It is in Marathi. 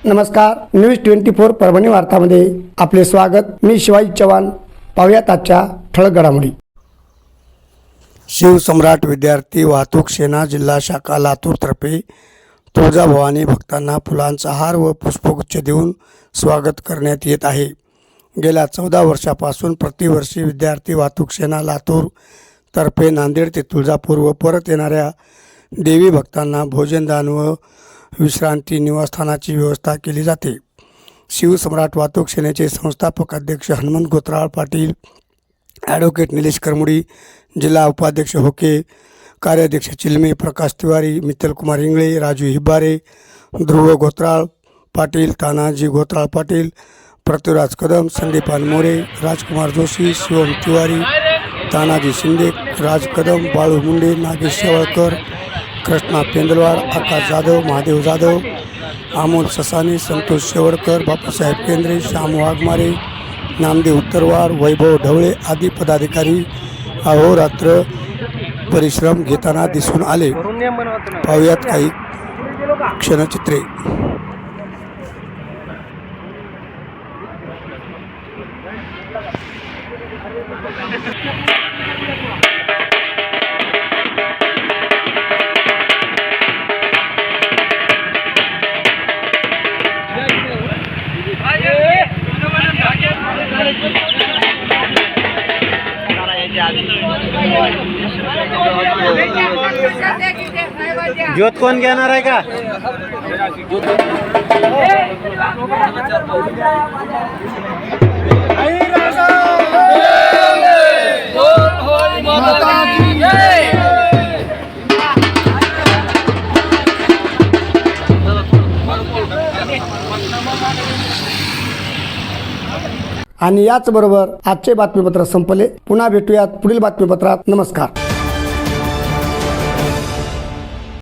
नमस्कार, न्यूज 24 परभणी वार्तामध्ये आपले स्वागत। मी शिवाजी चव्हाण। पाहूयात आजच्या ठळक घडामोडी। शिवसम्राट विद्यार्थी वाहतूक सेना जिल्हा शाखा लातूर तर्फे तुळजाभवानी भक्तांना फुलांचा हार व पुष्पगुच्छ देऊन स्वागत करण्यात येत आहे। गेल्या 14 वर्षापासून प्रतिवर्षी विद्यार्थी वाहतूक सेना लातूर तर्फे नांदेड ते तुळजापूर व परत येणाऱ्या देवी भक्तांना भोजनदान व विश्रांती निवासस्थानाची व्यवस्था केली जाते। शिवसम्राट वाहतूक सेनेचे संस्थापक अध्यक्ष हनुमंत गोत्राळ पाटील, ॲडव्होकेट निलेश करमुडी, जिल्हा उपाध्यक्ष होके, कार्याध्यक्ष चिलमे प्रकाश तिवारी, मित्तल कुमार इंगळे, राजू हिब्बारे, ध्रुव गोत्राळ पाटील, तानाजी गोत्राळ पाटील, पृथ्वीराज कदम, संदीप मोरे, राजकुमार जोशी, शिवम तिवारी, तानाजी शिंदे, राज कदम, बाळू मुंडे, नागेश शेवळकर, कृष्णा पेंदलवार, आकाश जाधव, महादेव जाधव, अमोल ससाने, संतोष शेवळकर, बापूसाहेब केंद्रे, श्याम वाघमारे, नामदेव उत्तरवार, वैभव ढवळे आदी पदाधिकारी अहोरात्र परिश्रम घेताना दिसून आले। पाहूयात काही क्षणचित्रे। ज्योत कोण घेणार आहे का? आणि याच बरोबर आजचे बातमीपत्र संपले। पुन्हा भेटूयात पुढील बातमीपत्रात। नमस्कार।